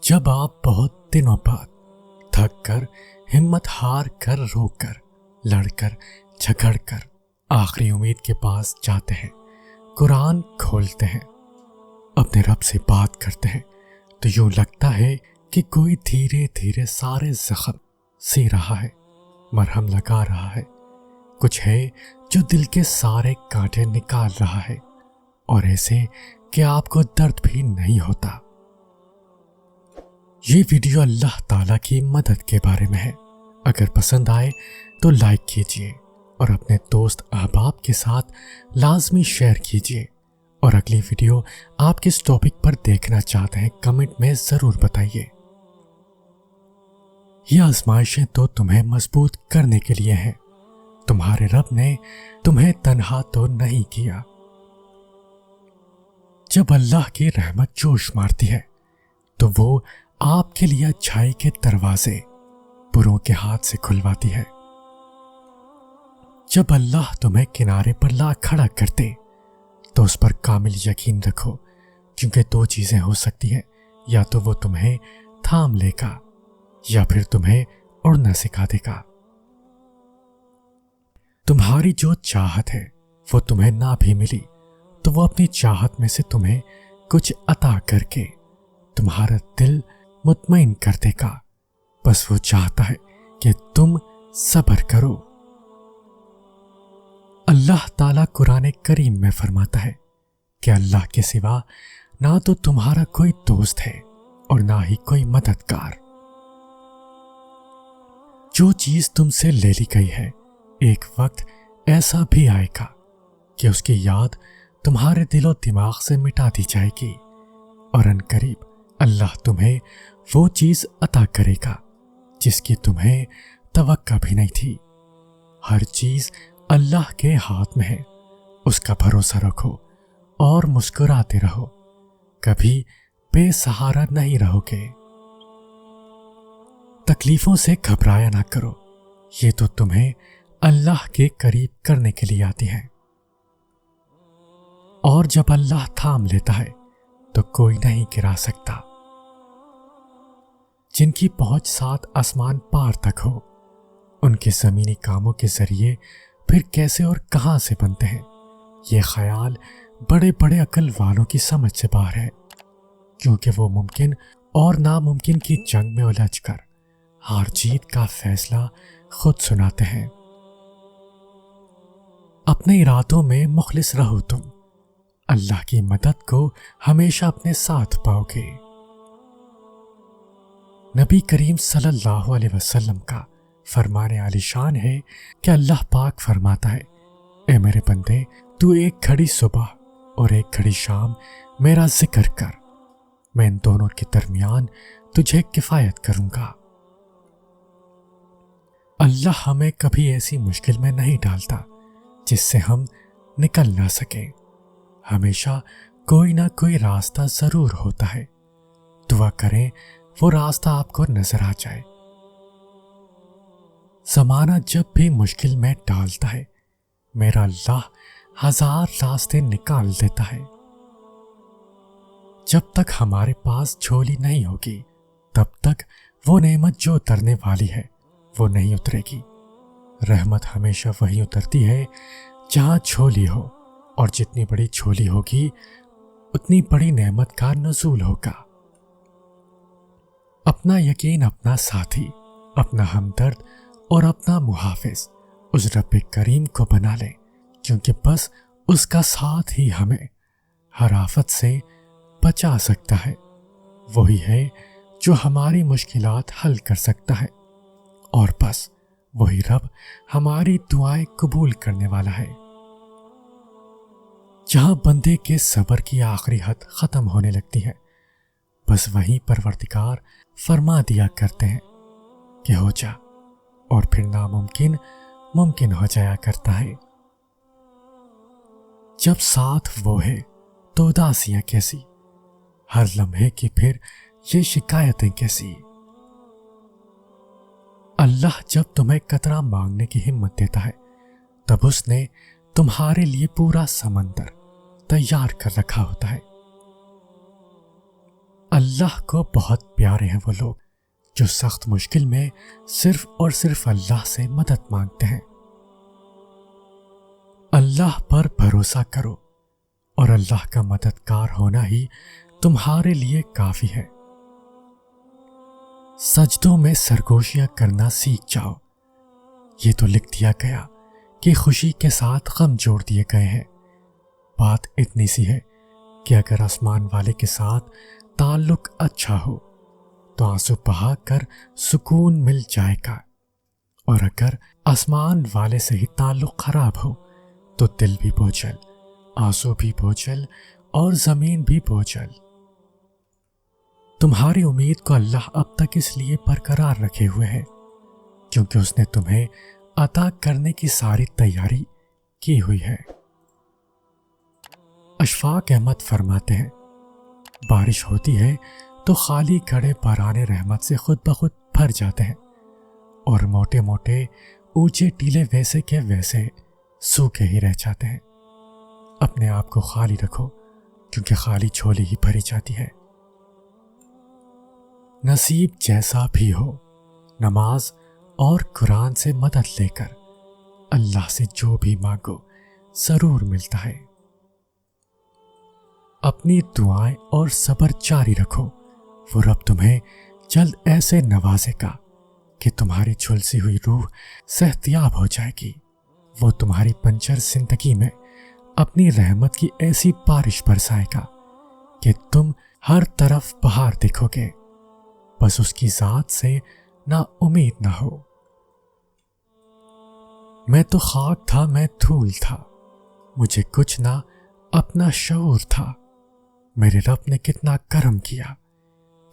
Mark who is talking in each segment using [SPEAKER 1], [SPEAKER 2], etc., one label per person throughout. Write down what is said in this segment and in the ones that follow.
[SPEAKER 1] جب آپ بہت دنوں بعد تھک کر، ہمت ہار کر، رو کر، لڑ کر، جھگڑ کر آخری امید کے پاس جاتے ہیں، قرآن کھولتے ہیں، اپنے رب سے بات کرتے ہیں، تو یوں لگتا ہے کہ کوئی دھیرے دھیرے سارے زخم سی رہا ہے، مرہم لگا رہا ہے، کچھ ہے جو دل کے سارے کانٹے نکال رہا ہے، اور ایسے کہ آپ کو درد بھی نہیں ہوتا۔ یہ ویڈیو اللہ تعالیٰ کی مدد کے بارے میں ہے۔ اگر پسند آئے تو لائک کیجئے اور اپنے دوست احباب کے ساتھ لازمی شیئر کیجئے، اور اگلی ویڈیو آپ کس ٹاپک پر دیکھنا چاہتے ہیں کمنٹ میں ضرور بتائیے۔ یہ آزمائشیں تو تمہیں مضبوط کرنے کے لیے ہیں، تمہارے رب نے تمہیں تنہا تو نہیں کیا۔ جب اللہ کی رحمت جوش مارتی ہے تو وہ آپ کے لیے اچھائی کے دروازے بروں کے ہاتھ سے کھلواتی ہے۔ جب اللہ تمہیں کنارے پر لا کھڑا کرتے تو اس پر کامل یقین رکھو، کیونکہ دو چیزیں ہو سکتی ہیں، یا تو وہ تمہیں تھام لے گا یا پھر تمہیں اڑنا سکھا دے گا۔ تمہاری جو چاہت ہے وہ تمہیں نہ بھی ملی تو وہ اپنی چاہت میں سے تمہیں کچھ عطا کر کے تمہارا دل مطمئن کر دے گا، بس وہ چاہتا ہے کہ تم صبر کرو۔ اللہ تعالیٰ قرآن کریم میں فرماتا ہے کہ اللہ کے سوا نہ تو تمہارا کوئی دوست ہے اور نہ ہی کوئی مددگار۔ جو چیز تم سے لے لی گئی ہے، ایک وقت ایسا بھی آئے گا کہ اس کی یاد تمہارے دل و دماغ سے مٹا دی جائے گی، اور عنقریب اللہ تمہیں وہ چیز عطا کرے گا جس کی تمہیں توقع بھی نہیں تھی۔ ہر چیز اللہ کے ہاتھ میں ہے، اس کا بھروسہ رکھو اور مسکراتے رہو، کبھی بے سہارا نہیں رہو گے۔ تکلیفوں سے گھبرایا نہ کرو، یہ تو تمہیں اللہ کے قریب کرنے کے لیے آتی ہیں، اور جب اللہ تھام لیتا ہے تو کوئی نہیں گرا سکتا۔ جن کی پہنچ 7 آسمان پار تک ہو، ان کے زمینی کاموں کے ذریعے پھر کیسے اور کہاں سے بنتے ہیں، یہ خیال بڑے بڑے عقل والوں کی سمجھ سے باہر ہے، کیونکہ وہ ممکن اور ناممکن کی جنگ میں الجھ کر ہار جیت کا فیصلہ خود سناتے ہیں۔ اپنے ارادوں میں مخلص رہو، تم اللہ کی مدد کو ہمیشہ اپنے ساتھ پاؤ گے۔ نبی کریم صلی اللہ علیہ وسلم کا فرمان عالی شان ہے کہ اللہ پاک فرماتا ہے، اے میرے بندے، تو ایک گھڑی صبح اور ایک گھڑی شام میرا ذکر کر، میں ان دونوں کے درمیان تجھے کفایت کروں گا۔ اللہ ہمیں کبھی ایسی مشکل میں نہیں ڈالتا جس سے ہم نکل نہ سکیں، ہمیشہ کوئی نہ کوئی راستہ ضرور ہوتا ہے۔ دعا کریں وہ راستہ آپ کو نظر آ جائے۔ زمانہ جب بھی مشکل میں ڈالتا ہے، میرا اللہ 1000 راستے نکال دیتا ہے۔ جب تک ہمارے پاس جھولی نہیں ہوگی، تب تک وہ نعمت جو اترنے والی ہے وہ نہیں اترے گی۔ رحمت ہمیشہ وہیں اترتی ہے جہاں جھولی ہو، اور جتنی بڑی جھولی ہوگی اتنی بڑی نعمت کا نزول ہوگا۔ اپنا یقین اپنا ساتھی، اپنا ہمدرد اور اپنا محافظ اس رب کریم کو بنا لیں، کیونکہ بس اس کا ساتھ ہی ہمیں ہر آفت سے بچا سکتا ہے۔ وہی ہے جو ہماری مشکلات حل کر سکتا ہے، اور بس وہی رب ہماری دعائیں قبول کرنے والا ہے۔ جہاں بندے کے صبر کی آخری حد ختم ہونے لگتی ہے، بس وہیں پروردگار فرما دیا کرتے ہیں کہ ہو جا، اور پھر ناممکن ممکن ہو جایا کرتا ہے۔ جب ساتھ وہ ہے تو اداسیاں کیسی، ہر لمحے کی پھر یہ شکایتیں کیسی۔ اللہ جب تمہیں قطرہ مانگنے کی ہمت دیتا ہے، تب اس نے تمہارے لیے پورا سمندر تیار کر رکھا ہوتا ہے۔ اللہ اللہ کو بہت پیارے ہیں وہ لوگ جو سخت مشکل میں صرف اور صرف اللہ سے مدد مانگتے ہیں۔ اللہ پر بھروسہ کرو اور اللہ کا مددگار ہونا ہی تمہارے لیے کافی ہے۔ سجدوں میں سرگوشیاں کرنا سیکھ جاؤ۔ یہ تو لکھ دیا گیا کہ خوشی کے ساتھ غم جوڑ دیے گئے ہیں۔ بات اتنی سی ہے کہ اگر آسمان والے کے ساتھ تعلق اچھا ہو تو آنسو بہا کر سکون مل جائے گا، اور اگر آسمان والے سے ہی تعلق خراب ہو تو دل بھی بوجھل، آنسو بھی بوجھل اور زمین بھی بوجھل۔ تمہاری امید کو اللہ اب تک اس لیے برقرار رکھے ہوئے ہے کیونکہ اس نے تمہیں عطا کرنے کی ساری تیاری کی ہوئی ہے۔ اشفاق احمد فرماتے ہیں، بارش ہوتی ہے تو خالی گھڑے باران رحمت سے خود بخود بھر جاتے ہیں اور موٹے موٹے اونچے ٹیلے ویسے کے ویسے سوکھے ہی رہ جاتے ہیں۔ اپنے آپ کو خالی رکھو کیونکہ خالی جھولی ہی بھری جاتی ہے۔ نصیب جیسا بھی ہو، نماز اور قرآن سے مدد لے کر اللہ سے جو بھی مانگو ضرور ملتا ہے۔ اپنی دعائیں اور صبر جاری رکھو، وہ رب تمہیں جلد ایسے نوازے گا کہ تمہاری جھلسی ہوئی روح صحتیاب ہو جائے گی۔ وہ تمہاری پنچر زندگی میں اپنی رحمت کی ایسی بارش برسائے گا کہ تم ہر طرف بہار دیکھو گے، بس اس کی ذات سے نا امید نہ ہو۔ میں تو خاک تھا، میں دھول تھا، مجھے کچھ نہ اپنا شعور تھا، میرے رب نے کتنا کرم کیا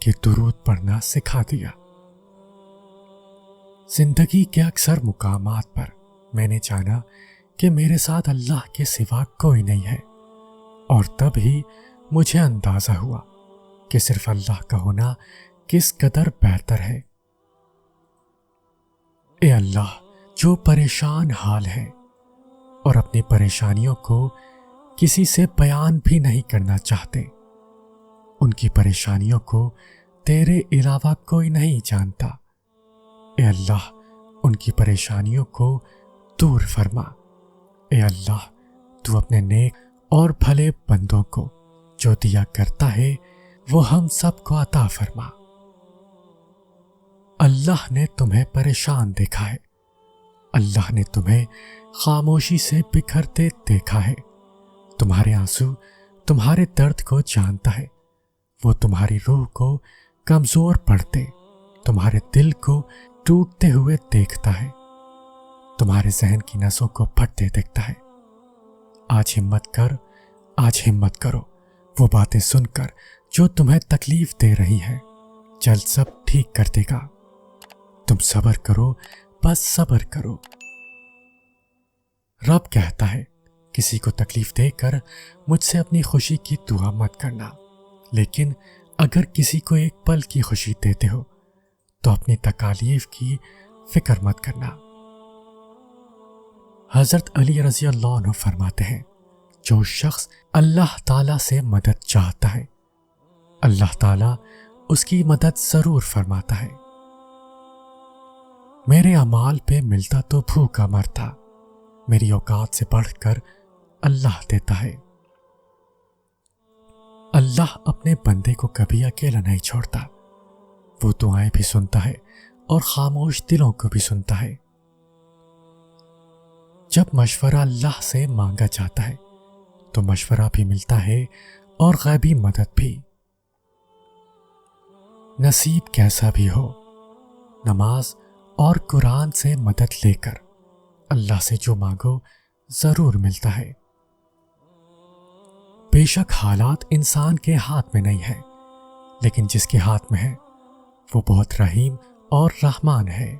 [SPEAKER 1] کہ درود پڑھنا سکھا دیا۔ زندگی کے اکثر مقامات پر میں نے جانا کہ میرے ساتھ اللہ کے سوا کوئی نہیں ہے، اور تب ہی مجھے اندازہ ہوا کہ صرف اللہ کا ہونا کس قدر بہتر ہے۔ اے اللہ، جو پریشان حال ہے اور اپنی پریشانیوں کو کسی سے بیان بھی نہیں کرنا چاہتے، ان کی پریشانیوں کو تیرے علاوہ کوئی نہیں جانتا۔ اے اللہ، ان کی پریشانیوں کو دور فرما۔ اے اللہ، تو اپنے نیک اور بھلے بندوں کو جو دیا کرتا ہے وہ ہم سب کو عطا فرما۔ اللہ نے تمہیں پریشان دیکھا ہے، اللہ نے تمہیں خاموشی سے بکھرتے دیکھا ہے، تمہارے آنسو تمہارے درد کو جانتا ہے، وہ تمہاری روح کو کمزور پڑتے، تمہارے دل کو ٹوٹتے ہوئے دیکھتا ہے، تمہارے ذہن کی نسوں کو پھٹتے دیکھتا ہے۔ آج ہمت کر، آج ہمت کرو، وہ باتیں سن کر جو تمہیں تکلیف دے رہی ہیں جلد سب ٹھیک کر دے گا۔ تم صبر کرو، بس صبر کرو۔ رب کہتا ہے، کسی کو تکلیف دے کر مجھ سے اپنی خوشی کی دعا مت کرنا، لیکن اگر کسی کو ایک پل کی خوشی دیتے ہو تو اپنی تکالیف کی فکر مت کرنا۔ حضرت علی رضی اللہ عنہ فرماتے ہیں، جو شخص اللہ تعالیٰ سے مدد چاہتا ہے اللہ تعالیٰ اس کی مدد ضرور فرماتا ہے۔ میرے اعمال پہ ملتا تو بھوکا مرتا، میری اوقات سے بڑھ کر اللہ دیتا ہے۔ اللہ اپنے بندے کو کبھی اکیلا نہیں چھوڑتا، وہ دعائیں بھی سنتا ہے اور خاموش دلوں کو بھی سنتا ہے۔ جب مشورہ اللہ سے مانگا جاتا ہے تو مشورہ بھی ملتا ہے اور غیبی مدد بھی۔ نصیب کیسا بھی ہو، نماز اور قرآن سے مدد لے کر اللہ سے جو مانگو ضرور ملتا ہے۔ بے شک حالات انسان کے ہاتھ میں نہیں ہے، لیکن جس کے ہاتھ میں ہے وہ بہت رحیم اور رحمان ہے۔